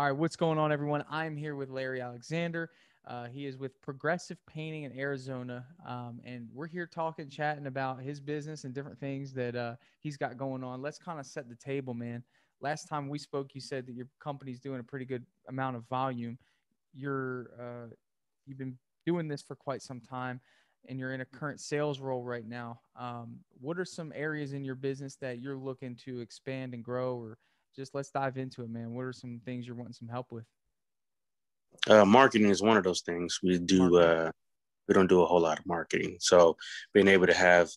All right, what's going on, everyone? I'm here with Larry Alexander. He is with Progressive Painting in Arizona, and we're here talking, chatting about his business and different things that he's got going on. Let's kind of set the table, man. Last time we spoke, you said that your company's doing a pretty good amount of volume. You've been doing this for quite some time, and you're in a current sales role right now. What are some areas in your business that you're looking to expand and grow, or just let's dive into it, man. What are some things you're wanting some help with? Marketing is one of those things Marketing. we don't do a whole lot of marketing. So being able to have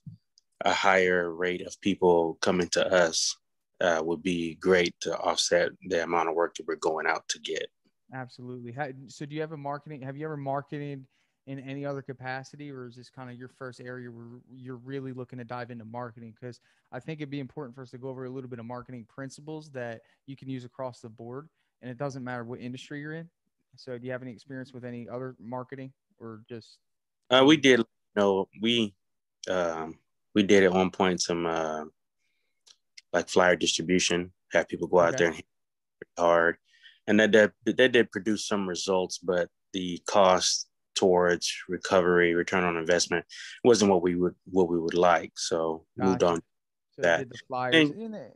a higher rate of people coming to us would be great to offset the amount of work that we're going out to get. Absolutely. So do you have a marketing? Have you ever marketed in any other capacity, or is this kind of your first area where you're really looking to dive into marketing? Because I think it'd be important for us to go over a little bit of marketing principles that you can use across the board, and it doesn't matter what industry you're in. So do you have any experience with any other marketing, or just We really? did, um, we did at one point some like flyer distribution, have people go out Okay. there and hit hard, and that did produce some results, but the cost towards recovery, return on investment, wasn't what we would like. So moved on Gotcha. to So that did the flyers and in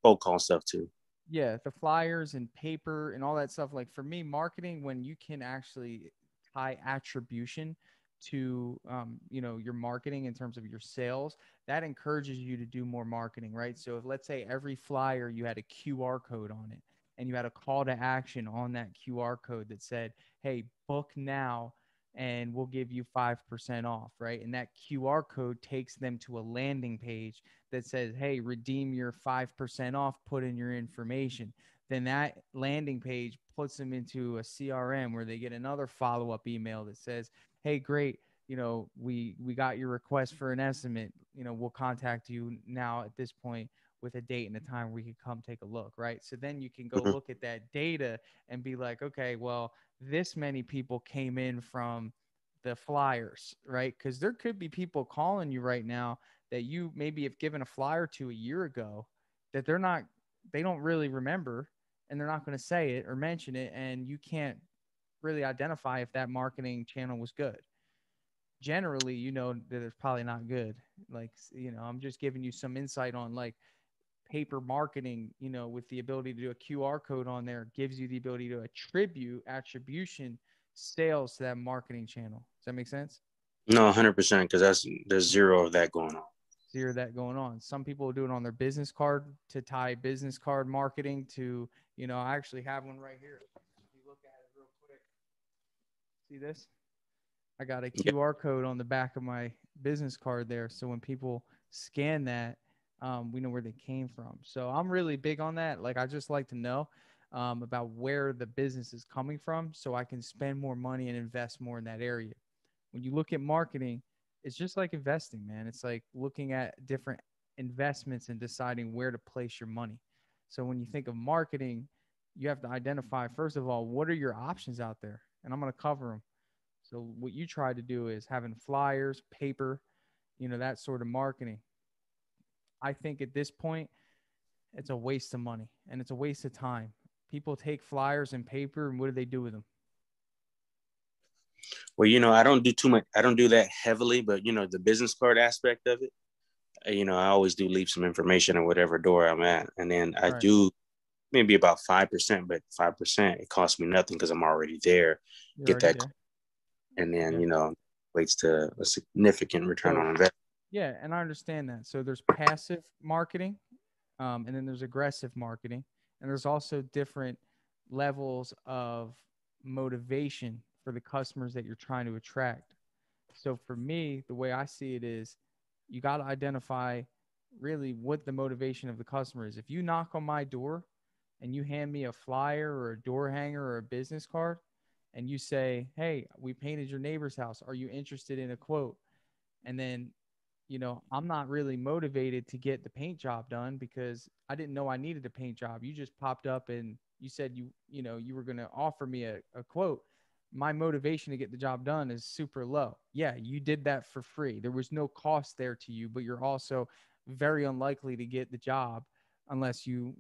cold call stuff too. yeah, the flyers and paper and all that stuff. Like for me, marketing, when you can actually tie attribution to, your marketing in terms of your sales, that encourages you to do more marketing, right? So if, let's say, every flyer you had a QR code on it, and you had a call to action on that QR code that said, "Hey, book now and we'll give you 5% off," right? And that QR code takes them to a landing page that says, "Hey, redeem your 5% off, put in your information." Then that landing page puts them into a CRM where they get another follow-up email that says, "Hey, great, we got your request for an estimate. We'll contact you now at this point with a date and a time where you can come take a look," right? So then you can go Mhm. look at that data and be like, "Okay, well, this many people came in from the flyers," right? Because there could be people calling you right now that you maybe have given a flyer to a year ago that they don't really remember, and they're not going to say it or mention it, and you can't really identify if that marketing channel was good. Generally, you know that it's probably not good. Like, I'm just giving you some insight on, like, paper marketing, with the ability to do a QR code on there gives you the ability to attribution sales to that marketing channel. Does that make sense? No, 100%, because there's zero of that going on. Hear that going on. Some people do it on their business card to tie business card marketing to, I actually have one right here. If you look at it real quick, see this? I got a Yeah. QR code on the back of my business card there. So when people scan that, we know where they came from. So I'm really big on that. Like, I just like to know about where the business is coming from so I can spend more money and invest more in that area. When you look at marketing, it's just like investing, man. It's like looking at different investments and deciding where to place your money. So when you think of marketing, you have to identify, first of all, what are your options out there? And I'm going to cover them. So what you try to do is having flyers, paper, that sort of marketing. I think at this point, it's a waste of money and it's a waste of time. People take flyers and paper, and what do they do with them? Well, I don't do too much. I don't do that heavily, but the business card aspect of it, I always do leave some information on whatever door I'm at, and then I Right. do maybe about 5%, but 5% it costs me nothing because I'm already there. You're Get already that, there. and then Yeah. waits to a significant return So, on investment. yeah, and I understand that. So there's passive marketing, and then there's aggressive marketing, and there's also different levels of motivation for the customers that you're trying to attract. So for me, the way I see it is you got to identify really what the motivation of the customer is. If you knock on my door and you hand me a flyer or a door hanger or a business card and you say, "Hey, we painted your neighbor's house. Are you interested in a quote?" And then, I'm not really motivated to get the paint job done because I didn't know I needed a paint job. You just popped up and you said you were going to offer me a quote. My motivation to get the job done is super low. Yeah, you did that for free. There was no cost there to you, but you're also very unlikely to get the job unless you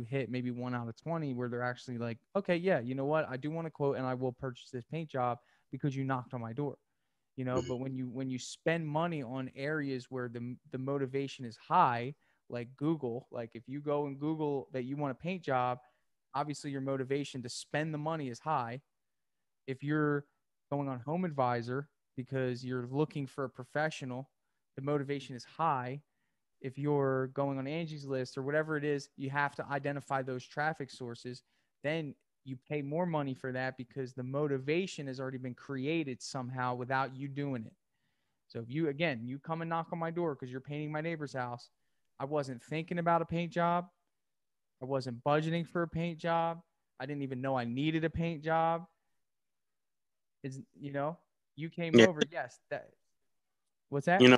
hit maybe 1 out of 20 where they're actually like, okay, yeah, you know what, I do want to quote and I will purchase this paint job because you knocked on my door. But when you spend money on areas where the motivation is high, like Google, like if you go and Google that you want a paint job, obviously your motivation to spend the money is high. If you're going on Home Advisor because you're looking for a professional, the motivation is high. If you're going on Angie's List or whatever it is, you have to identify those traffic sources. Then you pay more money for that because the motivation has already been created somehow without you doing it. So if you come and knock on my door because you're painting my neighbor's house, I wasn't thinking about a paint job. I wasn't budgeting for a paint job. I didn't even know I needed a paint job. You came Yeah, over. Yes. What's that? you know,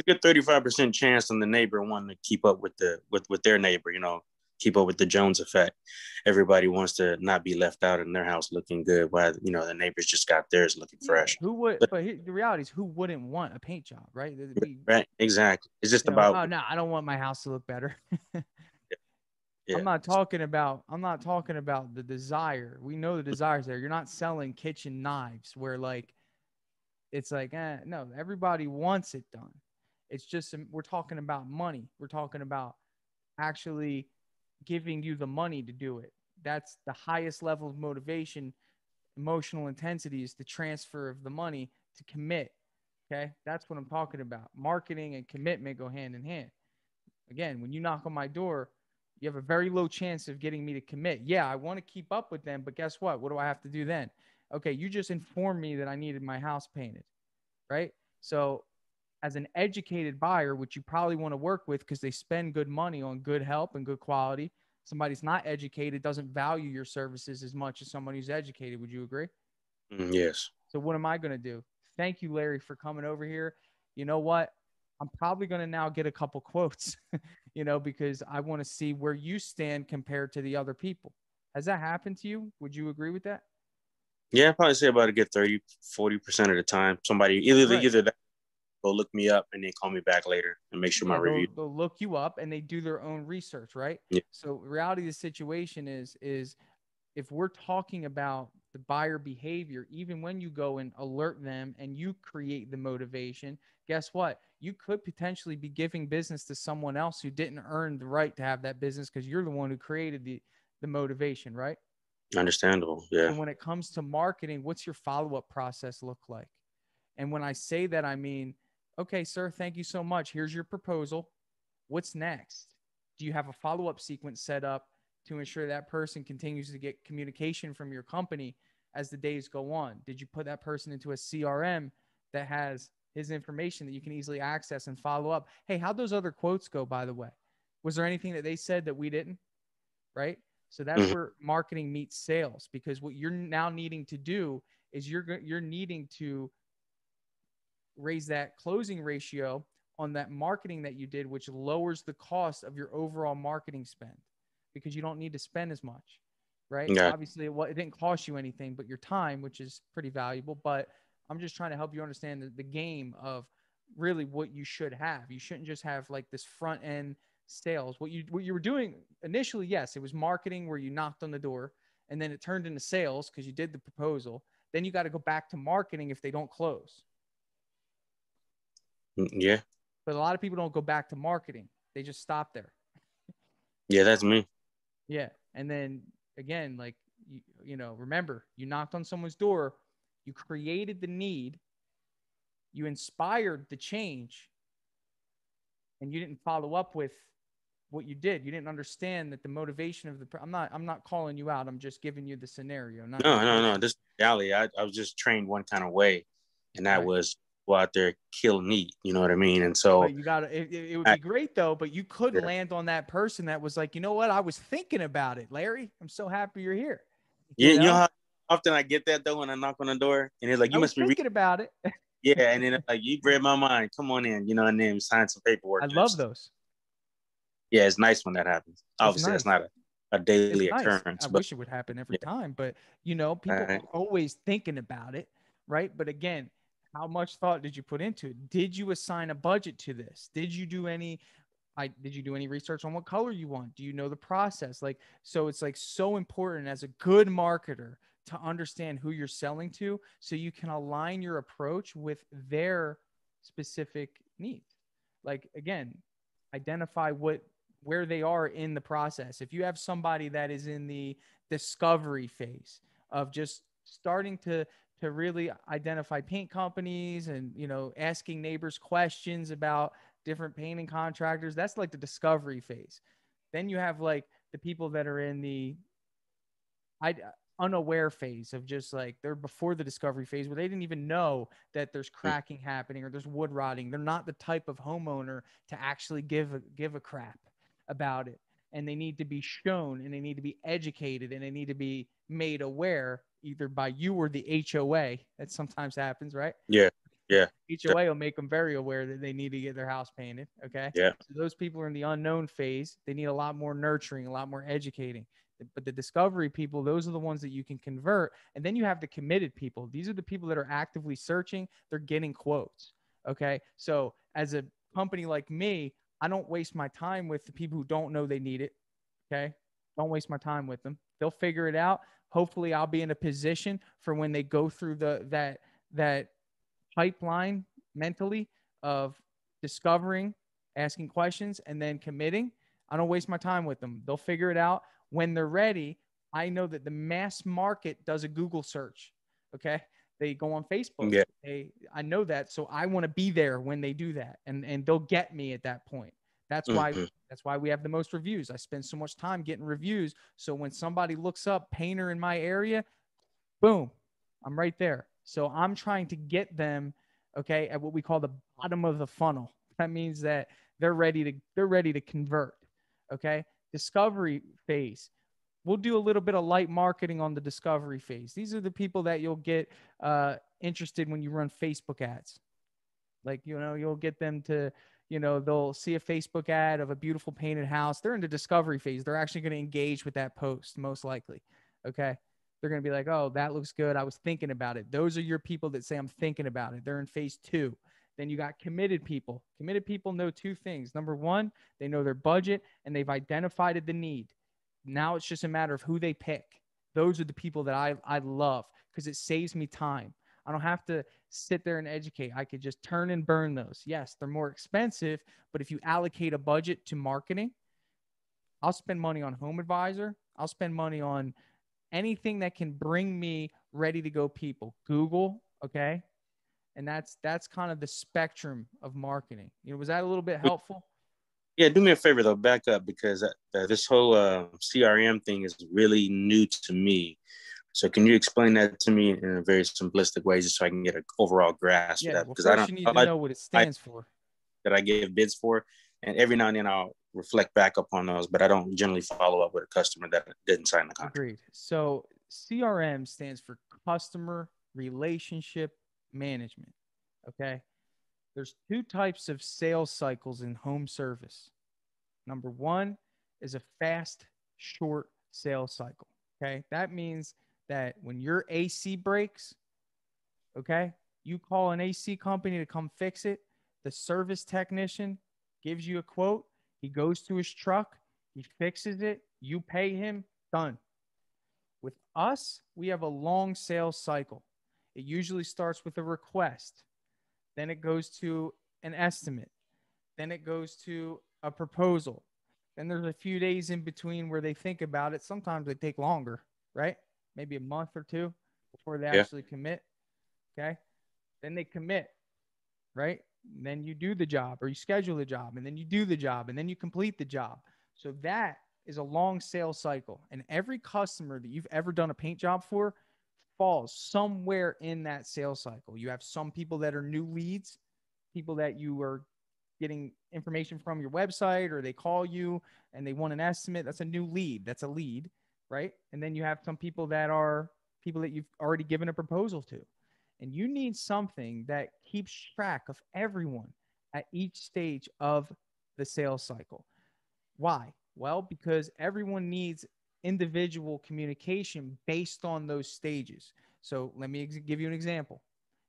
a good 35% chance on the neighbor wanting to keep up with with their neighbor, keep up with the Jones effect. Everybody wants to not be left out in their house looking good while, the neighbors just got theirs looking Yeah. fresh. Who would? But, But the reality is, who wouldn't want a paint job, right? right, exactly. It's just about, Oh no, I don't want my house to look better. I'm yeah, not talking about the desire. We know the desire's there. You're not selling kitchen knives where like it's like, no, everybody wants it done. It's just we're talking about money. We're talking about actually giving you the money to do it. That's the highest level of motivation. Emotional intensity is the transfer of the money to commit. Okay. That's what I'm talking about. Marketing and commitment go hand in hand. Again, when you knock on my door, you have a very low chance of getting me to commit. Yeah, I want to keep up with them, but guess what? What do I have to do then? Okay, you just informed me that I needed my house painted, right? So, as an educated buyer, which you probably want to work with because they spend good money on good help and good quality, somebody's not educated doesn't value your services as much as someone who's educated. Would you agree? yes. So what am I going to do? Thank you, Larry, for coming over here. You know what? I'm probably going to now get a couple quotes, because I want to see where you stand compared to the other people. Has that happened to you? Would you agree with that? Yeah, I'd probably say about a good 30-40% of the time. Somebody Right. either that go look me up and then call me back later and make sure my Yeah, review. they'll look you up and they do their own research, right? Yeah. So reality of the situation is if we're talking about the buyer behavior, even when you go and alert them and you create the motivation, guess what? You could potentially be giving business to someone else who didn't earn the right to have that business because you're the one who created the motivation, right? Understandable. So Yeah. when it comes to marketing, what's your follow-up process look like? And when I say that, I mean, okay, sir, thank you so much. Here's your proposal. What's next? Do you have a follow-up sequence set up to ensure that person continues to get communication from your company as the days go on? Did you put that person into a CRM that has his information that you can easily access and follow up? Hey, how'd those other quotes go, by the way? Was there anything that they said that we didn't? Right? So that's Mhm. where marketing meets sales, because what you're now needing to do is you're needing to raise that closing ratio on that marketing that you did, which lowers the cost of your overall marketing spend because you don't need to spend as much, right? Yeah. Obviously, it didn't cost you anything but your time, which is pretty valuable. But I'm just trying to help you understand the game of really what you should have. You shouldn't just have like this front end sales. What you were doing initially, yes, it was marketing where you knocked on the door and then it turned into sales because you did the proposal. Then you got to go back to marketing if they don't close. Yeah. But a lot of people don't go back to marketing. They just stop there. Yeah. That's me. Yeah. And then again, like, remember, you knocked on someone's door, you created the need, you inspired the change, and you didn't follow up with what you did. You didn't understand that the motivation of I'm not calling you out. I'm just giving you the scenario, not your No. person. This reality, I was just trained one kind of way, and that Right. was go out there, kill meat. You know what I mean? And But so, you got to, it would I, be great though, but you could yeah, land on that person that was like, you know what? I was thinking about it, Larry. I'm so happy you're here. you, You you know know, how often I get that though when I knock on the door, and it's like, I you was must be thinking about it. yeah, and then it's like you read my mind. Come on in, and then sign some I paperwork. And love it's those. yeah, it's nice when that happens. It's Obviously, that's nice. not a It's daily nice. I occurrence, but wish it would happen every yeah, time, but people right. are always thinking about it, right? But again, how much thought did you put into it? Did you assign a budget to this? Did you do any Did you do any research on what color you want? Do you know the process? Like, so it's like so important as a good marketer to understand who you're selling to so you can align your approach with their specific needs. Like, again, identify where they are in the process. If you have somebody that is in the discovery phase of just starting to really identify paint companies and, you know, asking neighbors questions about different painting contractors, that's like the discovery phase. Then you have like the people that are in the unaware phase of just like they're before the discovery phase where they didn't even know that there's cracking happening or there's wood rotting. They're not the type of homeowner to actually give a crap about it. And they need to be shown and they need to be educated and they need to be made aware either by you or the HOA. That sometimes happens, right? Yeah. Yeah. HOA will make them very aware that they need to get their house painted. Okay. Yeah. So those people are in the unknown phase. They need a lot more nurturing, a lot more educating. But the discovery people, those are the ones that you can convert. And then you have the committed people. These are the people that are actively searching. They're getting quotes. Okay. So as a company like me, I don't waste my time with the people who don't know they need it. Okay. Don't waste my time with them. They'll figure it out. Hopefully I'll be in a position for when they go through that pipeline mentally of discovering, asking questions, and then committing. I don't waste my time with them. They'll figure it out when they're ready. I know that the mass market does a Google search. Okay. They go on Facebook. Yeah. I know that. So I want to be there when they do that. And they'll get me at that point. That's why Mm-hmm. that's why we have the most reviews. I spend so much time getting reviews. So when somebody looks up painter in my area, boom, I'm right there. So I'm trying to get them, okay, at what we call the bottom of the funnel. That means that they're ready to convert. Okay. Discovery phase. We'll do a little bit of light marketing on the discovery phase. These are the people that you'll get interested when you run Facebook ads. Like, you know, you'll get them to, you know, they'll see a Facebook ad of a beautiful painted house. They're in the discovery phase. They're actually going to engage with that post, most likely. Okay. They're going to be like, oh, that looks good. I was thinking about it. Those are your people that say, I'm thinking about it. They're in phase 2. Then you got committed people. Committed people know 2 things. Number 1, they know their budget and they've identified the need. Now it's just a matter of who they pick. Those are the people that I love because it saves me time. I don't have to sit there and educate. I could just turn and burn those. Yes, they're more expensive, but if you allocate a budget to marketing, I'll spend money on Home Advisor. I'll spend money on anything that can bring me ready to go people. Google, okay? And that's kind of the spectrum of marketing. You know, was that a little bit helpful? Yeah, do me a favor though, back up because this whole CRM thing is really new to me. So can you explain that to me in a very simplistic way, just so I can get an overall grasp of Yeah, that? well, Because I first don't, you need to know what it I stands for. that I give bids for, and every now and then I'll reflect back upon those, but I don't generally follow up with a customer that didn't sign the contract. Agreed. So CRM stands for customer relationship management. Okay. There's 2 types of sales cycles in home service. Number 1 is a fast, short sales cycle. Okay. That means that when your AC breaks, okay, you call an AC company to come fix it. The service technician gives you a quote. He goes to his truck, he fixes it, you pay him, done. With us, we have a long sales cycle. It usually starts with a request, then it goes to an estimate, then it goes to a proposal. Then there's a few days in between where they think about it. Sometimes they take longer, right? Maybe a month or 2 before they Yeah. actually commit. Okay. Then they commit, right? And then you do the job or you schedule the job and then you do the job and then you complete the job. So that is a long sales cycle. And every customer that you've ever done a paint job for falls somewhere in that sales cycle. You have some people that are new leads, people that you are getting information from your website or they call you and they want an estimate. That's a new lead. That's a lead, right? And then you have some people that are people that you've already given a proposal to. And you need something that keeps track of everyone at each stage of the sales cycle. Why? Well, because everyone needs individual communication based on those stages. So let me give you an example.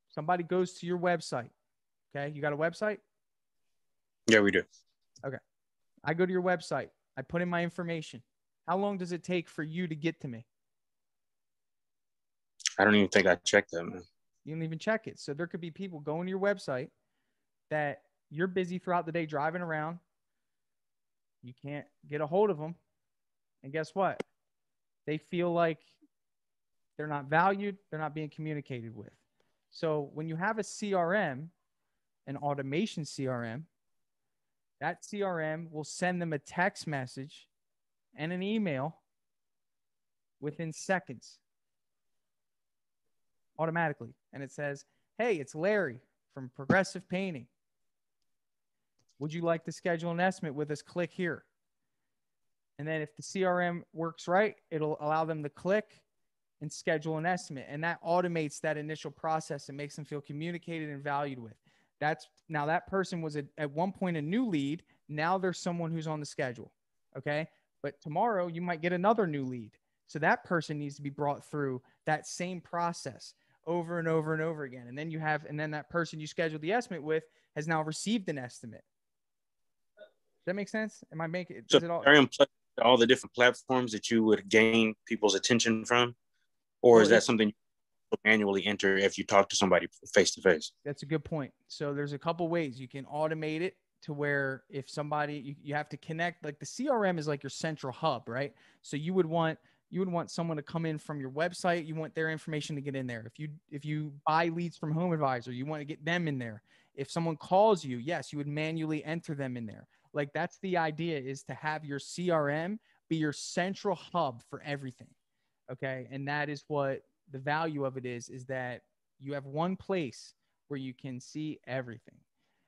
Somebody goes to your website. Okay. You got a website? Yeah, we do. Okay. I go to your website. I put in my information. How long does it take for you to get to me? I don't even think I checked that, man. You don't even check it. So there could be people going to your website that you're busy throughout the day driving around. You can't get a hold of them. And guess what? They feel like they're not valued. They're not being communicated with. So when you have a CRM, an automation CRM, that CRM will send them a text message and an email within seconds automatically. And it says, hey, it's Larry from Progressive Painting. Would you like to schedule an estimate with us? Click here. And then if the CRM works right, it'll allow them to click and schedule an estimate. And that automates that initial process and makes them feel communicated and valued with. Now that person was at one point a new lead. Now there's someone who's on the schedule. Okay. But tomorrow you might get another new lead. So that person needs to be brought through that same process over and over and over again. And then that person you scheduled the estimate with has now received an estimate. Does that make sense? Am I making it? So all the different platforms that you would gain people's attention from, or is that something you manually enter if you talk to somebody face to face? That's a good point. So there's a couple ways you can automate it to where if somebody you have to connect, like the CRM is like your central hub, right? So you would want someone to come in from your website. You want their information to get in there. If you buy leads from Home Advisor, you want to get them in there. If someone calls you, yes, you would manually enter them in there. Like that's the idea, is to have your CRM be your central hub for everything. Okay. And that is what the value of it is that you have one place where you can see everything.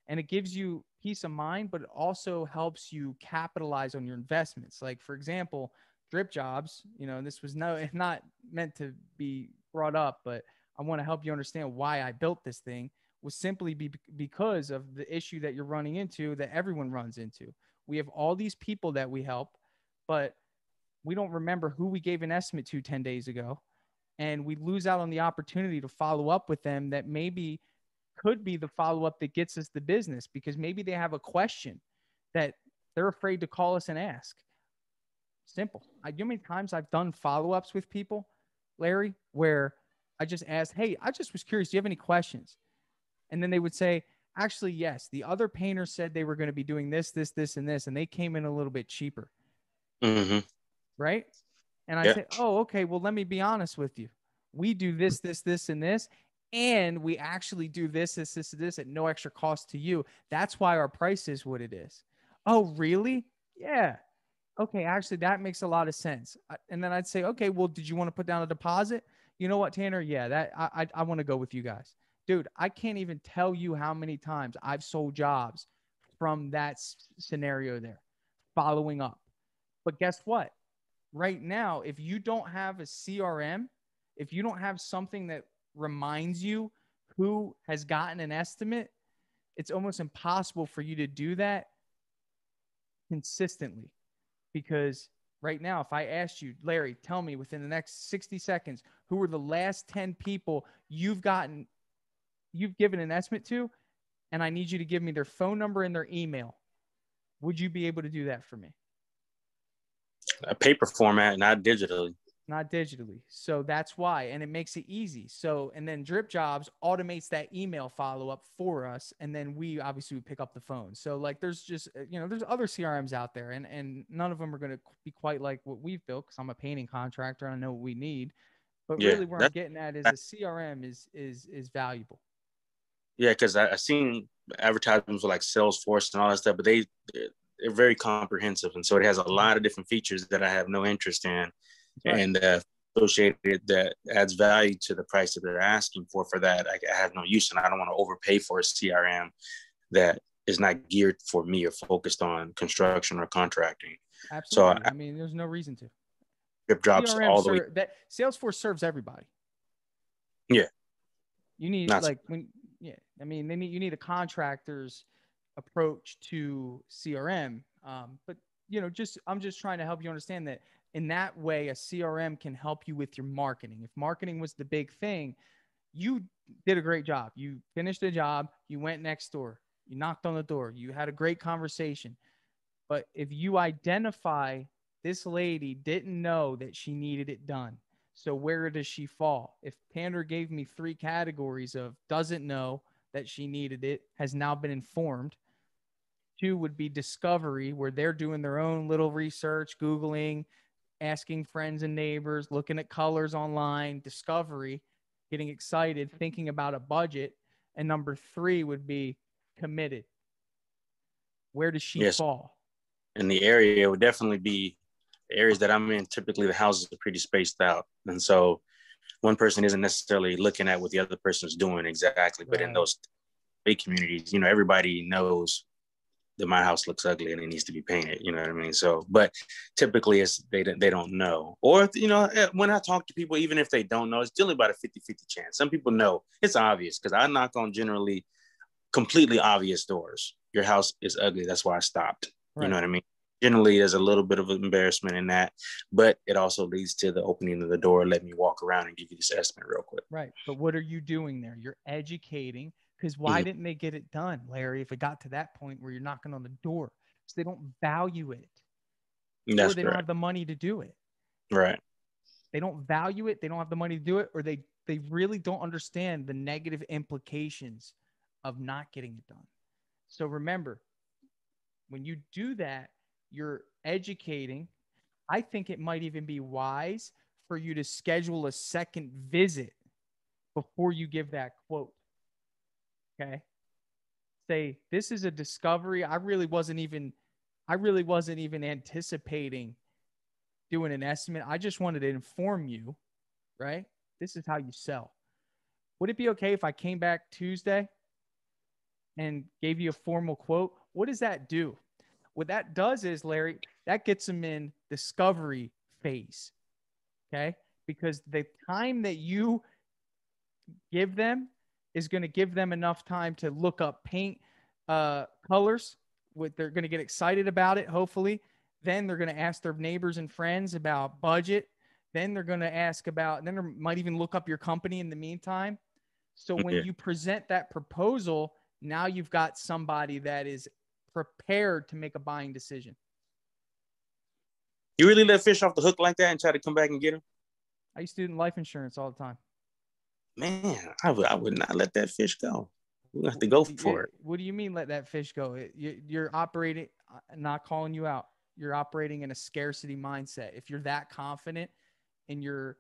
And it gives you peace of mind, but it also helps you capitalize on your investments. Like, for example, DripJobs, this was not meant to be brought up, but I want to help you understand why I built this thing. Was simply because of the issue that you're running into, that everyone runs into. We have all these people that we help, but we don't remember who we gave an estimate to 10 days ago. And we lose out on the opportunity to follow up with them that maybe could be the follow-up that gets us the business, because maybe they have a question that they're afraid to call us and ask. Simple. You know how many times I've done follow-ups with people, Larry, where I just asked, hey, I just was curious, do you have any questions? And then they would say, actually, yes, the other painter said they were going to be doing this, this, this, and this, and they came in a little bit cheaper. Mm-hmm. Right? And I said, oh, okay, well, let me be honest with you. We do this, this, this, and this, and we actually do this, this, this, and this at no extra cost to you. That's why our price is what it is. Oh, really? Yeah. Okay, actually, that makes a lot of sense. And then I'd say, okay, well, did you want to put down a deposit? You know what, Tanner? Yeah, that I want to go with you guys. Dude, I can't even tell you how many times I've sold jobs from that scenario there, following up. But guess what? Right now, if you don't have a CRM, if you don't have something that reminds you who has gotten an estimate, it's almost impossible for you to do that consistently. Because right now, if I asked you, Larry, tell me within the next 60 seconds, who were the last 10 people you've given an estimate to, and I need you to give me their phone number and their email, would you be able to do that for me? A paper format, not digitally. Not digitally. So that's why. And it makes it easy. So, and then DripJobs automates that email follow-up for us. And then we obviously would pick up the phone. So like, there's just, there's other CRMs out there, and none of them are going to be quite like what we've built, because I'm a painting contractor. I know what we need. But really where I'm getting at is a CRM is valuable. Yeah, because I've seen advertisements with like Salesforce and all that stuff, but they're very comprehensive, and so it has a lot of different features that I have no interest in, right. And associated that adds value to the price that they're asking for that. I have no use, and I don't want to overpay for a CRM that is not geared for me or focused on construction or contracting. Absolutely. So I mean, there's no reason to. DripJobs all the way. That Salesforce serves everybody. Yeah. You need I mean, you need a contractor's approach to CRM. But I'm just trying to help you understand that in that way, a CRM can help you with your marketing. If marketing was the big thing, you did a great job. You finished the job, you went next door, you knocked on the door, you had a great conversation. But if you identify this lady didn't know that she needed it done, so where does she fall? If Tanner gave me 3 categories of doesn't know that she needed it, has now been informed. 2 would be discovery, where they're doing their own little research, Googling, asking friends and neighbors, looking at colors online. Discovery, getting excited, thinking about a budget. And number 3 would be committed. Where does she Yes. fall? In the area, it would definitely be the areas that I'm in. Typically, the houses are pretty spaced out. And so one person isn't necessarily looking at what the other person's doing exactly. But in Right. those big communities, you know, everybody knows that my house looks ugly and it needs to be painted. You know what I mean? So, but typically it's they don't know. Or, you know, when I talk to people, even if they don't know, it's generally about a 50-50 chance. Some people know it's obvious because I knock on generally completely obvious doors. Your house is ugly. That's why I stopped. Right. You know what I mean? Generally, there's a little bit of embarrassment in that, but it also leads to the opening of the door. Let me walk around and give you this estimate real quick. Right. But what are you doing there? You're educating. Because why didn't they get it done, Larry, if it got to that point where you're knocking on the door? So they don't value it. That's Or they don't have correct. the money to do it. Right. They don't value it. They don't have the money to do it, or they really don't understand the negative implications of not getting it done. So remember, when you do that, you're educating. I think it might even be wise for you to schedule a second visit before you give that quote. Okay. Say, this is a discovery. I really wasn't even anticipating doing an estimate. I just wanted to inform you, right? This is how you sell. Would it be okay if I came back Tuesday and gave you a formal quote? What does that do? What that does is, Larry, that gets them in discovery phase. Okay. Because the time that you give them is going to give them enough time to look up paint colors. They're going to get excited about it, hopefully. Then they're going to ask their neighbors and friends about budget. Then they're going to ask about, then they might even look up your company in the meantime. So when Yeah. you present that proposal, now you've got somebody that is prepared to make a buying decision. You really let fish off the hook like that and try to come back and get them? I used to do life insurance all the time. Man, I would not let that fish go. We have to go for it. What do you mean let that fish go? You're operating, not calling you out. You're operating in a scarcity mindset. If you're that confident in your,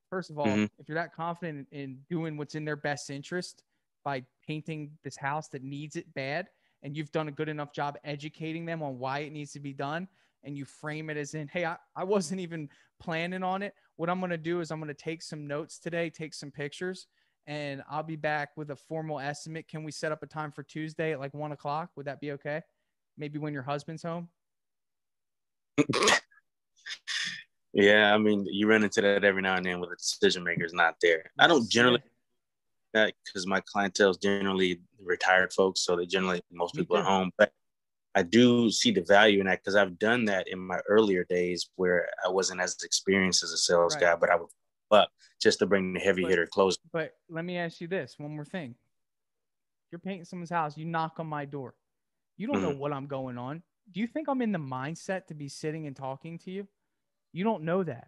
first of all, if you're that confident in doing what's in their best interest by painting this house that needs it bad, and you've done a good enough job educating them on why it needs to be done, and you frame it as in, hey, I wasn't even planning on it. What I'm going to do is I'm going to take some notes today, take some pictures, and I'll be back with a formal estimate. Can we set up a time for Tuesday at like 1:00? Would that be okay? Maybe when your husband's home? Yeah, I mean, you run into that every now and then with the decision makers not there. I don't generally that because my clientele is generally retired folks, so they generally most people are home. But I do see the value in that because I've done that in my earlier days where I wasn't as experienced as a sales guy, but I would up just to bring the heavy hitter closer. But let me ask you this, one more thing. You're painting someone's house, you knock on my door. You don't know what I'm going on. Do you think I'm in the mindset to be sitting and talking to you? You don't know that.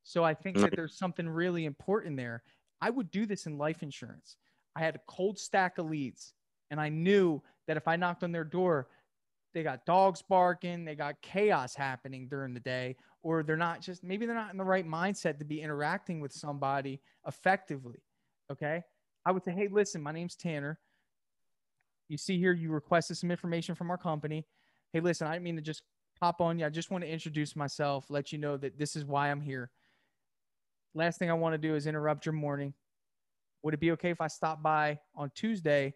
So I think that there's something really important there. I would do this in life insurance. I had a cold stack of leads, and I knew that if I knocked on their door, they got dogs barking, they got chaos happening during the day, or maybe they're not in the right mindset to be interacting with somebody effectively. Okay. I would say, hey, listen, my name's Tanner. You see here, you requested some information from our company. Hey, listen, I didn't mean to just pop on you. I just want to introduce myself, let you know that this is why I'm here. Last thing I want to do is interrupt your morning. Would it be okay if I stop by on Tuesday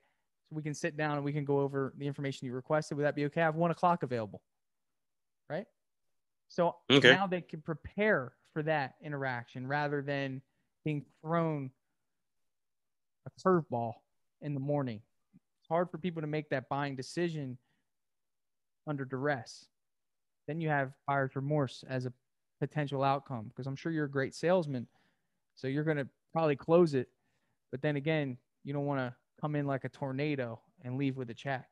so we can sit down and we can go over the information you requested? Would that be okay? I have 1:00 available, right? So now they can prepare for that interaction rather than being thrown a curveball in the morning. It's hard for people to make that buying decision under duress. Then you have buyer's remorse as a potential outcome because I'm sure you're a great salesman. So you're going to probably close it. But then again, you don't want to come in like a tornado and leave with a check.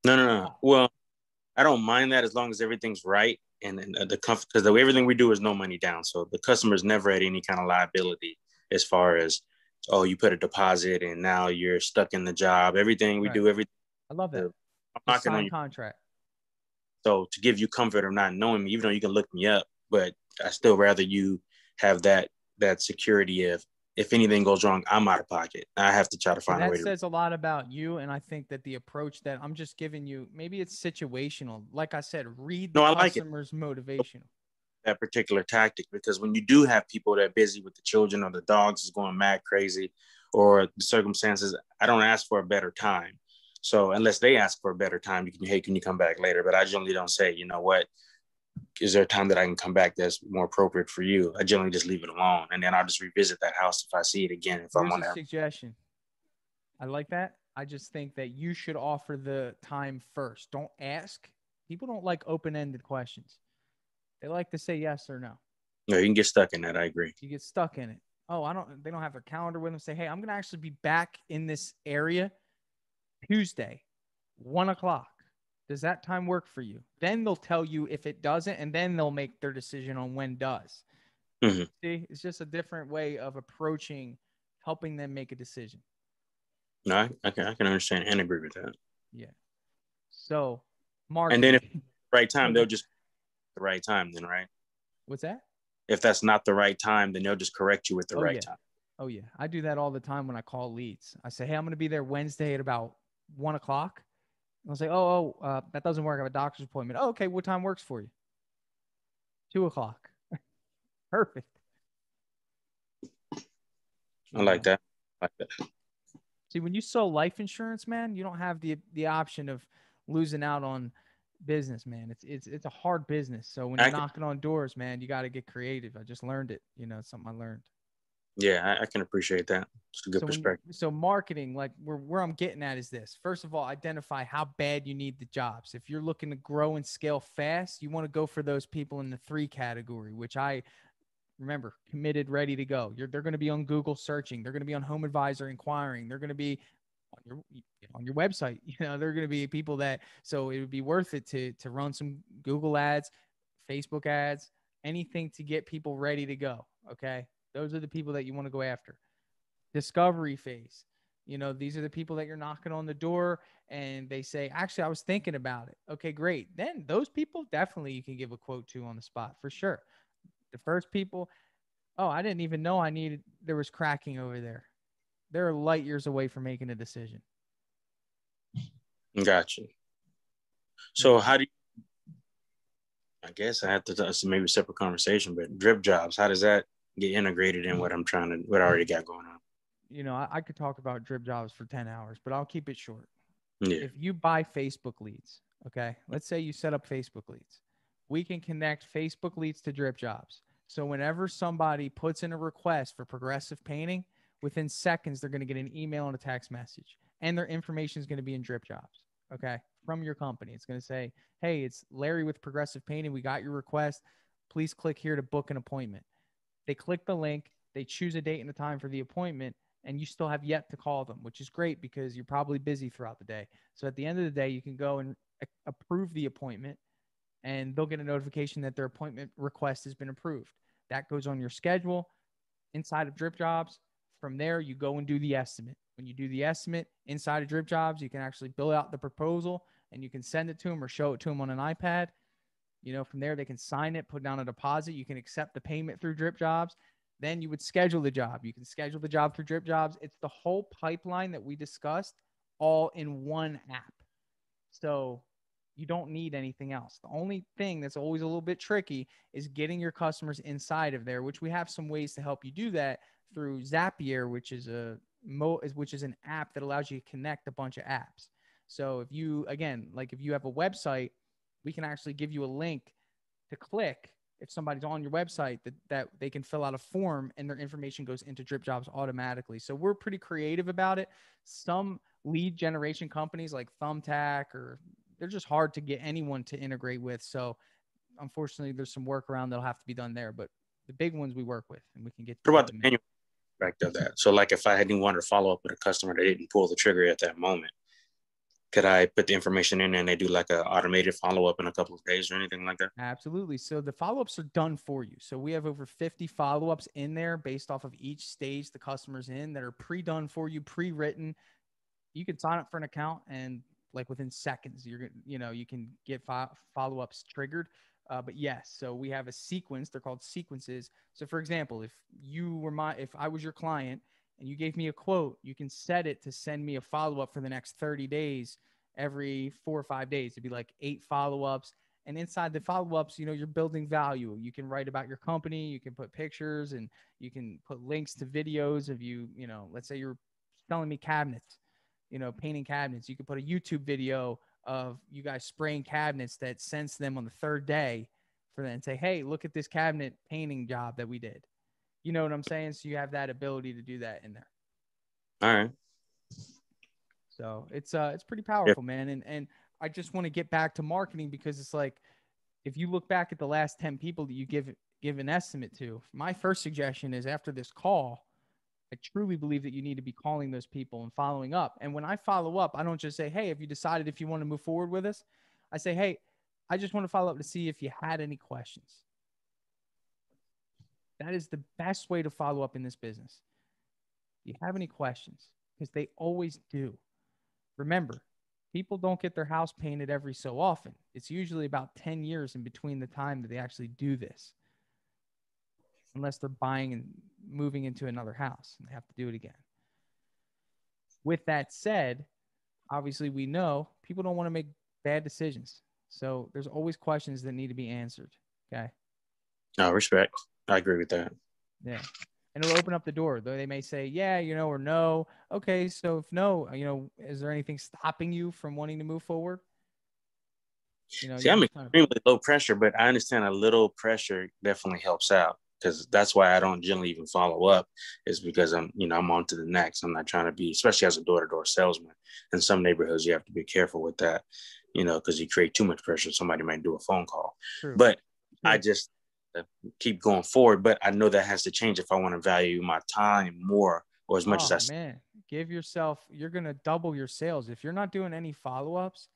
No. Well, I don't mind that as long as everything's right. And the comfort, because everything we do is no money down. So the customer's never at any kind of liability as far as, oh, you put a deposit and now you're stuck in the job. Everything we do, everything. I love that. I'm knocking on you. Contract. So to give you comfort of not knowing me, even though you can look me up, but I still rather you have that security of, if anything goes wrong, I'm out of pocket. I have to try to find a way to. That says a lot about you. And I think that the approach that I'm just giving you, maybe it's situational. Like I said, read the customer's motivation. That particular tactic, because when you do have people that are busy with the children or the dogs is going mad crazy or the circumstances, I don't ask for a better time. So unless they ask for a better time, you can, hey, can you come back later? But I generally don't say, you know what, is there a time that I can come back that's more appropriate for you? I generally just leave it alone. And then I'll just revisit that house if I see it again. If I'm on there. Suggestion. I like that. I just think that you should offer the time first. Don't ask. People don't like open-ended questions. They like to say yes or no. No, you can get stuck in that. I agree. You get stuck in it. Oh, they don't have their calendar with them. Say, hey, I'm going to actually be back in this area Tuesday, 1:00. Does that time work for you? Then they'll tell you if it doesn't, and then they'll make their decision on when does. Mm-hmm. See, it's just a different way of approaching, helping them make a decision. No, I can understand and agree with that. Yeah. So, marketing. And then if the right time, they'll just the right time then, right? What's that? If that's not the right time, then they'll just correct you with the right time. Oh, yeah. I do that all the time when I call leads. I say, hey, I'm going to be there Wednesday at about 1:00. I'll say, that doesn't work. I have a doctor's appointment. Oh, okay. What time works for you? 2:00. Perfect. I like that. See, when you sell life insurance, man, you don't have the option of losing out on business, man. It's a hard business. So when you're knocking on doors, man, you got to get creative. I just learned it. It's something I learned. Yeah, I can appreciate that. It's a good perspective. So marketing, like where I'm getting at is this. First of all, identify how bad you need the jobs. If you're looking to grow and scale fast, you want to go for those people in the 3 category, which I remember, committed, ready to go. They're going to be on Google searching. They're going to be on Home Advisor inquiring. They're going to be on your website. They're going to be people that, so it would be worth it to run some Google ads, Facebook ads, anything to get people ready to go. Okay. Those are the people that you want to go after. Discovery phase. These are the people that you're knocking on the door and they say, actually, I was thinking about it. Okay, great. Then those people definitely you can give a quote to on the spot for sure. The first people, oh, I didn't even know there was cracking over there. They're light years away from making a decision. Gotcha. So how do you, I guess I have to maybe a separate conversation, but DripJobs, how does that get integrated in what I already got going on? I could talk about DripJobs for 10 hours, but I'll keep it short. Yeah. If you buy Facebook leads, okay, let's say you set up Facebook leads. We can connect Facebook leads to DripJobs. So whenever somebody puts in a request for progressive painting, within seconds, they're going to get an email and a text message. And their information is going to be in DripJobs, okay, from your company. It's going to say, hey, it's Larry with Progressive Painting. We got your request. Please click here to book an appointment. They click the link. They choose a date and a time for the appointment. And you still have yet to call them, which is great because you're probably busy throughout the day. So at the end of the day, you can go and approve the appointment. And they'll get a notification that their appointment request has been approved. That goes on your schedule inside of DripJobs. From there, you go and do the estimate. When you do the estimate inside of DripJobs, you can actually build out the proposal and you can send it to them or show it to them on an iPad. From there, they can sign it, put down a deposit. You can accept the payment through DripJobs. Then you would schedule the job. You can schedule the job through DripJobs. It's the whole pipeline that we discussed all in one app. So you don't need anything else. The only thing that's always a little bit tricky is getting your customers inside of there, which we have some ways to help you do that through Zapier, which is an app that allows you to connect a bunch of apps. So if you have a website, we can actually give you a link to click if somebody's on your website that they can fill out a form and their information goes into DripJobs automatically. So we're pretty creative about it. Some lead generation companies like Thumbtack they're just hard to get anyone to integrate with. So unfortunately, there's some workaround that'll have to be done there. But the big ones we work with, and we can get. What about the manual aspect of that? So, like, if I hadn't wanted to follow up with a customer that didn't pull the trigger at that moment, Could I put the information in and they do like an automated follow-up in a couple of days or anything like that? Absolutely. So the follow-ups are done for you. So we have over 50 follow-ups in there based off of each stage the customer's in that are pre-done for you, pre-written. You can sign up for an account and like within seconds, you can get follow-ups triggered. But yes, so we have a sequence. They're called sequences. So for example, if I was your client and you gave me a quote, you can set it to send me a follow-up for the next 30 days, every 4 or 5 days. It'd be like 8 follow-ups. And inside the follow-ups, you're building value. You can write about your company. You can put pictures and you can put links to videos of let's say you're selling me cabinets, painting cabinets. You could put a YouTube video of you guys spraying cabinets that sends them on the third day for them and say, hey, look at this cabinet painting job that we did. You know what I'm saying? So you have that ability to do that in there. All right. So it's pretty powerful, man. And I just want to get back to marketing because it's like, if you look back at the last 10 people that you give an estimate to, my first suggestion is after this call, I truly believe that you need to be calling those people and following up. And when I follow up, I don't just say, hey, have you decided if you want to move forward with us? I say, hey, I just want to follow up to see if you had any questions. That is the best way to follow up in this business. Do you have any questions? Because they always do. Remember, people don't get their house painted every so often. It's usually about 10 years in between the time that they actually do this, unless they're buying and moving into another house and they have to do it again. With that said, obviously we know people don't want to make bad decisions. So there's always questions that need to be answered. Okay. No, respect. I agree with that. Yeah. And it'll open up the door. Though they may say, yeah, or no. Okay. So if no, is there anything stopping you from wanting to move forward? See, I'm extremely low pressure, but I understand a little pressure definitely helps out, because that's why I don't generally even follow up, is because I'm on to the next. I'm not trying to be, especially as a door-to-door salesman. In some neighborhoods, you have to be careful with that, because you create too much pressure. Somebody might do a phone call. True. But I just keep going forward. But I know that has to change if I want to value my time more, or as much as I. Man, you're going to double your sales. If you're not doing any follow-ups,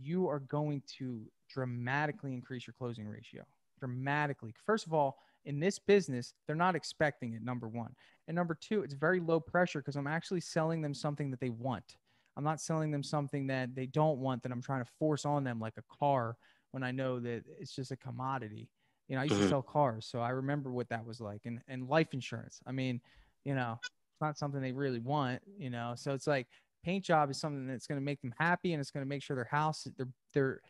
you are going to dramatically increase your closing ratio. Dramatically. First of all, in this business, they're not expecting it, number one. And number two, it's very low pressure because I'm actually selling them something that they want. I'm not selling them something that they don't want, that I'm trying to force on them like a car, when I know that it's just a commodity. I used to sell cars, so I remember what that was like. And life insurance. It's not something they really want, so it's like, paint job is something that's going to make them happy, and it's going to make sure their house, their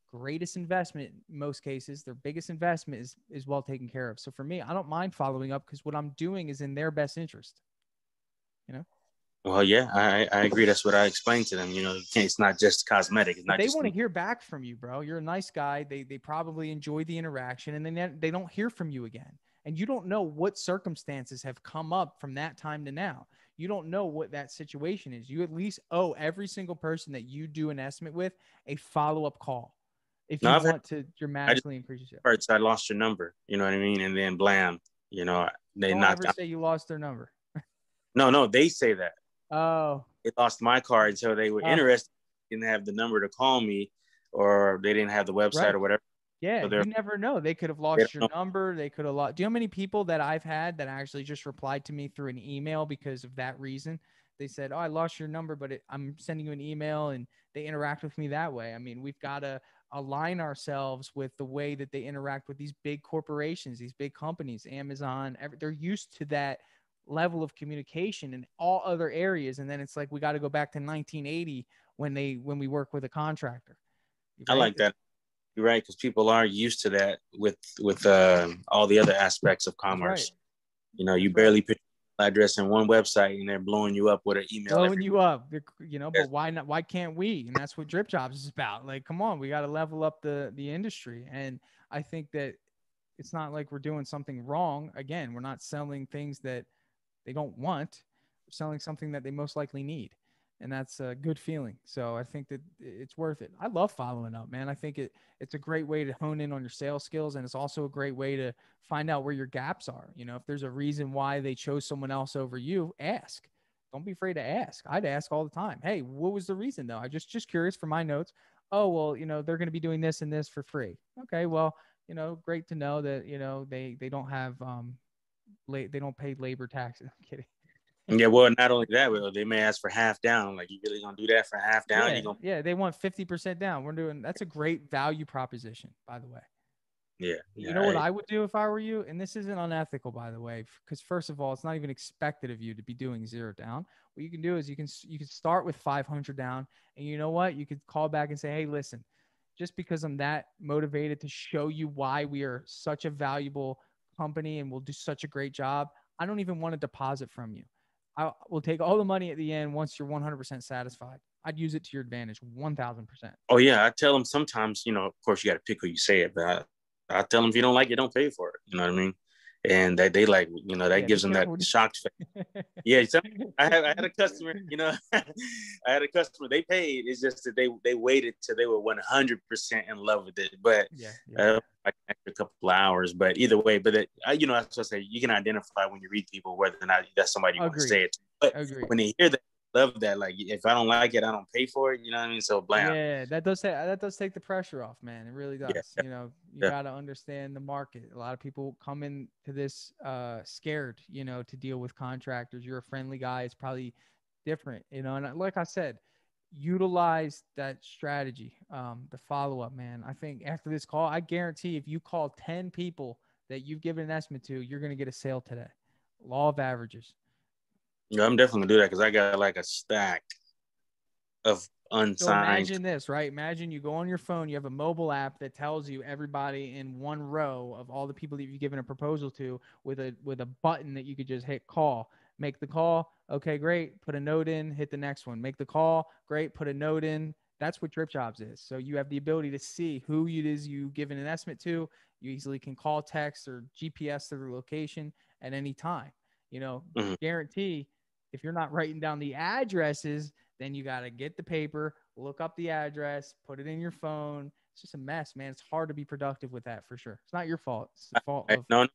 greatest investment, in most cases, their biggest investment is well taken care of. So for me, I don't mind following up because what I'm doing is in their best interest. Well, yeah, I agree. That's what I explained to them. It's not just cosmetic. It's not. They want to hear back from you, bro. You're a nice guy. They probably enjoy the interaction, and then they don't hear from you again. And you don't know what circumstances have come up from that time to now. You don't know what that situation is. You at least owe every single person that you do an estimate with a follow-up call if you want to dramatically increase your sales. I lost your number. You know what I mean? And then blam, they don't knocked ever say you lost their number. No, they say that. Oh. They lost my card, so they were interested, didn't have the number to call me, or they didn't have the website or whatever. Yeah, so you never know. They could have lost your number. They could have lost. Do you know how many people that I've had that actually just replied to me through an email because of that reason? They said, oh, I lost your number, but I'm sending you an email, and they interact with me that way. We've got to align ourselves with the way that they interact with these big corporations, these big companies, Amazon. They're used to that level of communication in all other areas. And then it's like, we got to go back to 1980 when we work with a contractor. Right? I like that. You're right, because people are used to that with all the other aspects of commerce. Right. You barely put your address in one website, and they're blowing you up with an email. Blowing you up, but why not? Why can't we? And that's what DripJobs is about. Like, come on, we got to level up the industry. And I think that it's not like we're doing something wrong. Again, we're not selling things that they don't want. We're selling something that they most likely need. And that's a good feeling. So I think that it's worth it. I love following up, man. I think it's a great way to hone in on your sales skills. And it's also a great way to find out where your gaps are. If there's a reason why they chose someone else over you, ask. don't be afraid to ask. I'd ask all the time. Hey, what was the reason though? I just curious for my notes. Oh, well, they're going to be doing this and this for free. Okay. Well, great to know that, they don't have, they don't pay labor taxes. I'm kidding. Yeah, well, not only that, but they may ask for half down. Like, you really gonna do that for half down? Yeah. You gonna Yeah. They want 50% down. That's a great value proposition, by the way. Yeah, You yeah. know what I would do if I were you? And this isn't unethical, by the way, because first of all, it's not even expected of you to be doing 0 down. What you can do is you can start with 500 down, and you know what? You could call back and say, hey, listen, just because I'm that motivated to show you why we are such a valuable company and we'll do such a great job, I don't even want a deposit from you. I will take all the money at the end once you're 100% satisfied. I'd use it to your advantage, 1,000%. Oh yeah, I tell them sometimes. Of course, you got to pick who you say it, but I tell them if you don't like it, don't pay for it. You know what I mean? And that they like, that Yeah, be gives them that careful. shocked face. Yeah, I had a customer. I had a customer. They paid. It's just that they waited till they were 100% in love with it. But Yeah, yeah. like an extra couple of hours. But either way, that's what I say. You can identify when you read people whether or not that's somebody you want to Agreed. say it to. But Agreed. when they hear that, love that. Like, if I don't like it, I don't pay for it. You know what I mean? So blam. Yeah, that does take the pressure off, man. It really Yeah, does. You yeah. got to understand the market. A lot of people come into this scared, to deal with contractors. You're a friendly guy. It's probably different, and like I said, utilize that strategy, the follow up, man. I think after this call, I guarantee if you call 10 people that you've given an estimate to, you're going to get a sale today. Law of averages. Yeah, I'm definitely gonna do that because I got like a stack of So unsigned. imagine this, right? Imagine you go on your phone, you have a mobile app that tells you everybody in one row of all the people that you've given a proposal to with a button that you could just hit call. Make the call. Okay, great. Put a note in, hit the next one. Make the call. Great. Put a note in. That's what DripJobs is. So you have the ability to see who it is you've given an estimate to. You easily can call, text, or GPS their location at any time. Mhm. Guarantee if you're not writing down the addresses, then you got to get the paper, look up the address, put it in your phone. It's just a mess, man. It's hard to be productive with that for sure. It's not your fault. It's the fault of. No,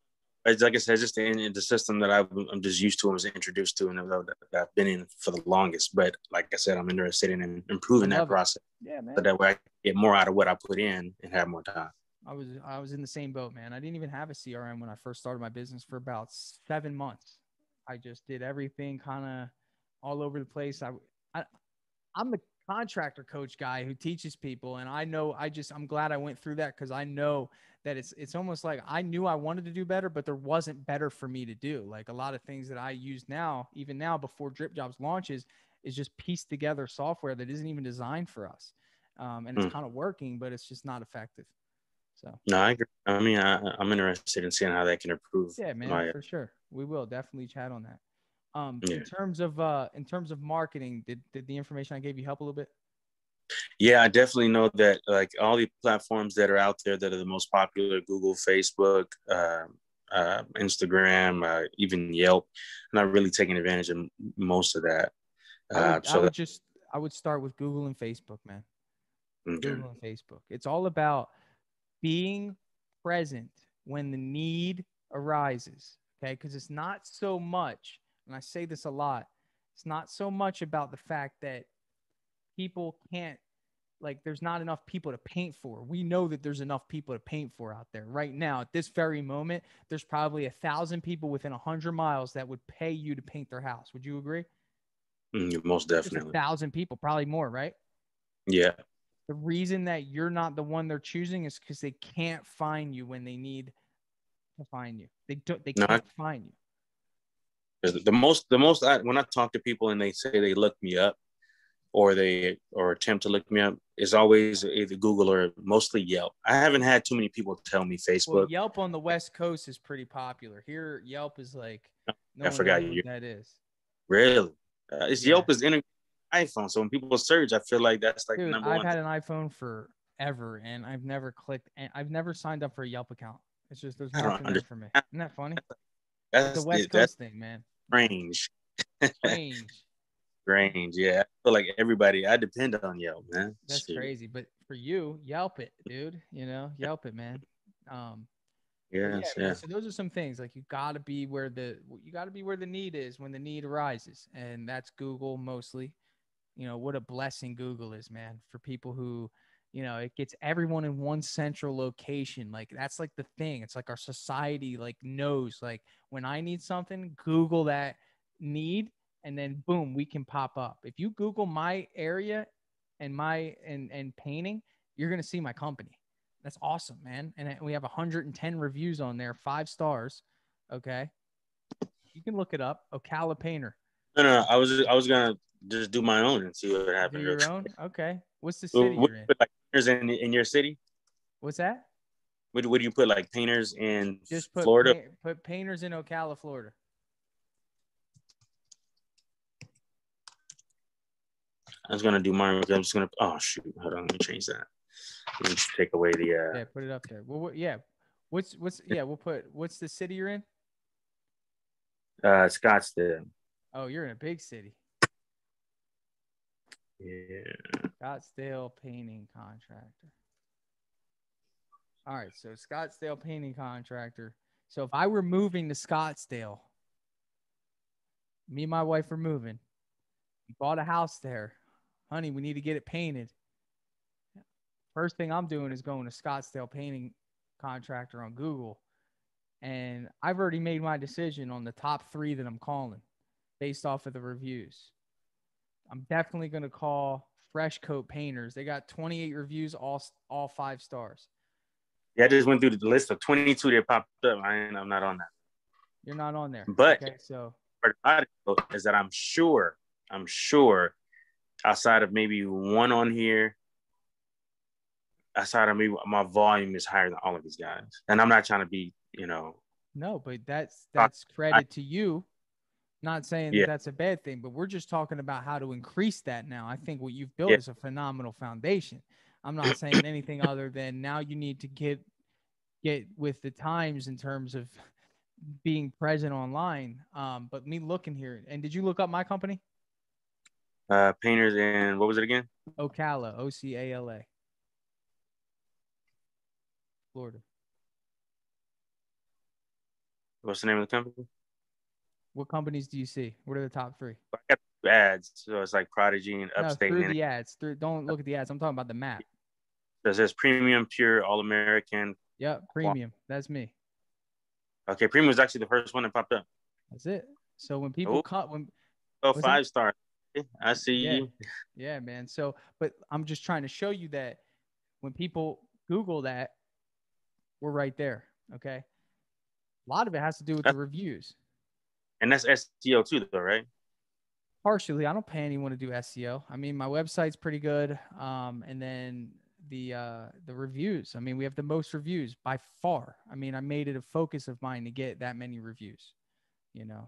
like I said, just in the system that I'm just used to and was introduced to, and that I've been in for the longest. But like I said, I'm interested in I improving that love it. process Yeah, so man. that way I get more out of what I put in and have more time. I was in the same boat, man. I didn't even have a CRM when I first started my business for about 7 months. I just did everything kind of all over the place. I I'm the contractor coach guy who teaches people, and I know I'm glad I went through that because I know that it's almost like I knew I wanted to do better, but there wasn't better for me to do. Like a lot of things that I use now, even now before DripJobs launches, is just pieced together software that isn't even designed for us, and it's Hmm. kind of working, but it's just not effective. So No, I agree. I mean, I'm interested in seeing how that can improve yeah, man, my. for sure, we will definitely chat on that. Yeah. In terms of marketing, did the information I gave you help a little bit? Yeah, I definitely know that like all the platforms that are out there that are the most popular, Google, Facebook, Instagram, even Yelp, I'm not really taking advantage of most of that. I would I So that, would just I would start with Google and Facebook, man. okay. Google and Facebook. It's all about being present when the need arises. Okay. Because it's not so much, and I say this a lot, it's not so much about the fact that people can't, like, there's not enough people to paint for. We know that there's enough people to paint for out there right now. At this very moment, there's probably 1,000 people within 100 miles that would pay you to paint their house. Would you agree? Most Just a definitely. thousand people, probably more, right? Yeah. The reason that you're not the one they're choosing is because they can't find you when they need to find you. They No, can't find you. when I talk to people and they say they look me up or attempt to look me up, is always either Google or mostly Yelp. I haven't had too many people tell me Well, Facebook. Yelp on the West Coast is pretty popular. Here, Yelp is like no I one knows forgot what you. that is. Really? It's Yeah, Yelp is integrated iPhone. So when people search, I feel like that's like the dude, number I've one had thing. an iPhone forever, and I've never clicked, and I've never signed up for a Yelp account. It's just there's I don't nothing there for me. understand. Isn't that funny? It's a West That's Coast thing, man. Yeah, strange. strange. Strange. Yeah. I feel like everybody, I depend on Yelp, man. That's Shit. crazy. But for you, Yelp it, dude. Yelp it, man. Um, But yeah, Yes, man. yeah. So those are some things like you got to be where the need is when the need arises, and that's Google mostly. What a blessing Google is, man, for people who, it gets everyone in one central location. Like that's like the thing. It's like our society like knows like when I need something, Google that need, and then boom, we can pop up. If you Google my area and my and painting, you're gonna see my company. That's awesome, man. And we have 110 reviews on there, 5 stars. Okay, you can look it up. Ocala Painter. No. I was gonna just do my own and see what Do happened real your quick. own. Okay, what's the city What you're in? put like painters in your city? What's that? What do you put like painters in Just put Florida? put painters in Ocala, Florida. I was gonna do mine. I'm just gonna. Oh shoot! Hold on. Let me change that. Let me take away the. Yeah, put it up there. Well, yeah. We'll put what's the city you're in? Scottsdale. Oh, you're in a big city. Yeah. Scottsdale Painting Contractor. All right, so Scottsdale Painting Contractor. So if I were moving to Scottsdale, me and my wife were moving. We bought a house there. Honey, we need to get it painted. First thing I'm doing is going to Scottsdale Painting Contractor on Google. And I've already made my decision on the top 3 that I'm calling based off of the reviews. I'm definitely going to call Fresh Coat Painters. They got 28 reviews, all 5 stars. Yeah, I just went through the list of 22 that popped up. I'm not on that. You're not on there. But okay, so part about it is that I'm sure outside of maybe one on here, outside of me, my volume is higher than all of these guys. And I'm not trying to be, no, but that's I, credit to you. Not saying that yeah, that's a bad thing, but we're just talking about how to increase that now. I think what you've built yeah. is a phenomenal foundation. I'm not saying anything other than now you need to get with the times in terms of being present online. But me looking here, and did you look up my company? Painters and what was it again? Ocala, Ocala, Florida. What's the name of the company? What companies do you see? What are the top 3? I got ads, so it's like Prodigy and No, Upstate. through And the ads. Don't look at the ads. I'm talking about the map. it says Premium, Pure, All American. Yep, premium. That's me. Okay, Premium was actually the first one that popped up. That's it. So when people Oh, cut, when oh, what's that? 5 star. I see Yeah, you. yeah, man. So, but I'm just trying to show you that when people Google that, we're right there. Okay. A lot of it has to do with the reviews. And that's SEO too, though, right? Partially, I don't pay anyone to do SEO. I mean, my website's pretty good. And then the reviews. I mean, we have the most reviews by far. I mean, I made it a focus of mine to get that many reviews.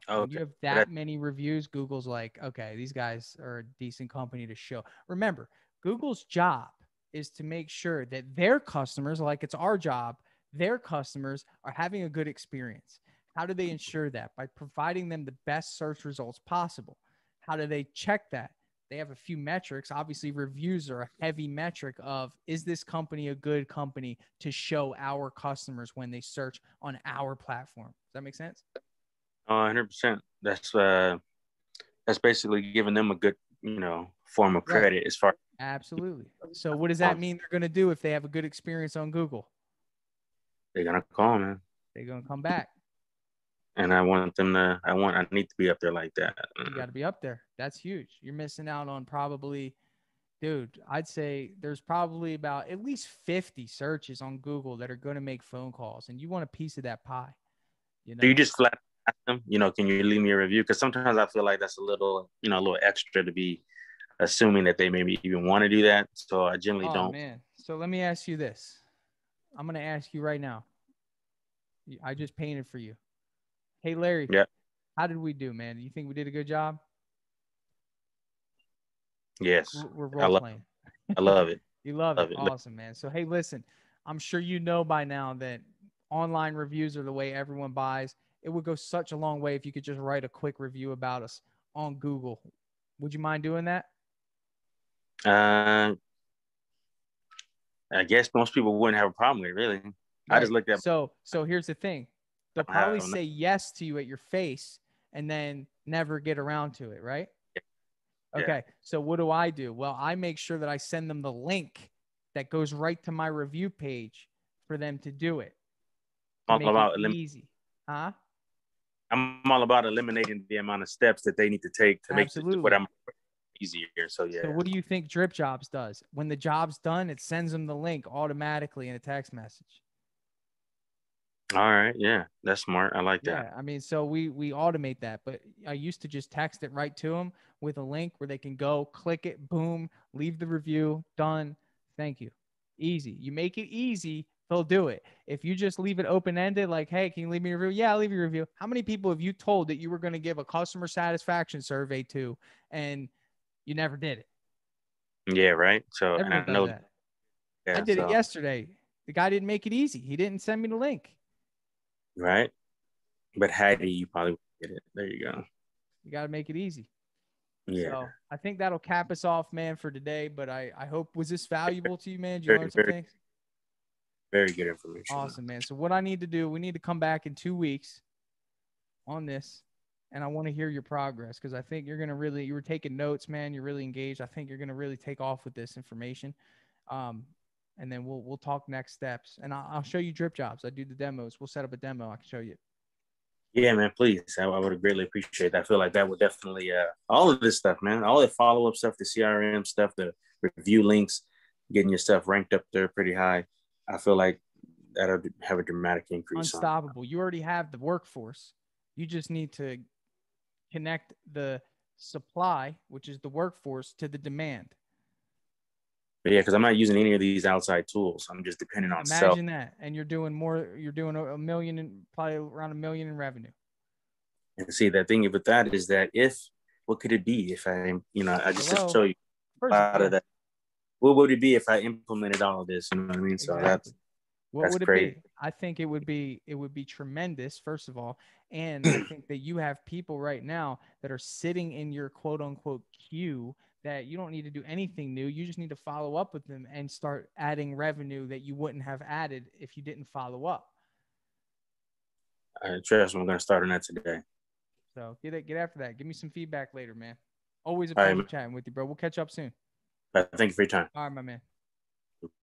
Oh, When you okay. have that many reviews, Google's like, okay, these guys are a decent company to show. Remember, Google's job is to make sure that their customers, like it's our job, their customers are having a good experience. How do they ensure that? By providing them the best search results possible. How do they check that? They have a few metrics. Obviously, reviews are a heavy metric of, is this company a good company to show our customers when they search on our platform? Does that make sense? 100%. That's basically giving them a good, form of Right. credit as far. Absolutely. So what does that mean they're going to do if they have a good experience on Google? They're gonna call, man. They're going to come back. And I want them to. I need to be up there like that. You got to be up there. That's huge. You're missing out on probably, dude, I'd say there's probably about at least 50 searches on Google that are going to make phone calls, and you want a piece of that pie, Do you just flat ask them? Can you leave me a review? Because sometimes I feel like that's a little extra to be assuming that they maybe even want to do that. So I generally Oh, don't. man. So let me ask you this. I'm going to ask you right now. I just painted for you. Hey, Larry, Yeah. how did we do, man? You think we did a good job? Yes. We're I role love. playing. I love it. You love it. Love it. Awesome, man. So, hey, listen, I'm sure you know by now that online reviews are the way everyone buys. It would go such a long way if you could just write a quick review about us on Google. Would you mind doing that? I guess most people wouldn't have a problem with it, really. I just Right. looked at So here's the thing. They'll probably how say yes to you at your face and then never get around to it, right? yeah. Okay. So what do I do? Well, I make sure that I send them the link that goes right to my review page for them to do it, to I'm all make it about easy. Huh? I'm all about eliminating the amount of steps that they need to take to make what Absolutely. I'm easier. So So yeah. what do you think DripJobs does? When the job's done, it sends them the link automatically in a text message. All right. Yeah. That's smart. I like that. Yeah, I mean, so we automate that, but I used to just text it right to them with a link where they can go, click it, boom, leave the review, done. Thank you. Easy. You make it easy, they'll do it. If you just leave it open ended, like, hey, can you leave me a review? Yeah, I'll leave you a review. How many people have you told that you were going to give a customer satisfaction survey to, and you never did it? Yeah. Right. So, and Everybody I does know, that. I yeah. did it So, yesterday. The guy didn't make it easy. He didn't send me the link. right. But Hattie, you probably get it. There you go. You got to make it easy. Yeah. So I think that'll cap us off, man, for today. But I hope, was this valuable to you, man? Did you learn Very, some very, things? very good information. Awesome, man. So what I need to do, we need to come back in 2 weeks on this. And I want to hear your progress because I think you're going to really, you were taking notes, man. You're really engaged. I think you're going to really take off with this information. Um, and then we'll talk next steps. And I'll show you DripJobs. I do the demos. We'll set up a demo. I can show you. Yeah, man, please. I would greatly appreciate that. I feel like that would definitely, all of this stuff, man, all the follow up stuff, the CRM stuff, the review links, getting your stuff ranked up there pretty high. I feel like that'll have a dramatic increase on. Unstoppable. You already have the workforce. You just need to connect the supply, which is the workforce, to the demand. But yeah, because I'm not using any of these outside tools. I'm just depending on self. Imagine that. And you're doing more, you're doing a million and probably around a million in revenue. And see, that thing with that is that if, what could it be if I just to Hello. show you a Person, lot yeah, of that. What would it be if I implemented all of this? You know what I mean? So exactly. What that's would it crazy. be? I think it would be tremendous, first of all. And I think that you have people right now that are sitting in your quote unquote queue that you don't need to do anything new. You just need to follow up with them and start adding revenue that you wouldn't have added if you didn't follow up. Trust me, I'm going to start on that today. So get after that. Give me some feedback later, man. Always a All right, pleasure man. chatting with you, bro. We'll catch up soon. Thank you for your time. All right, my man.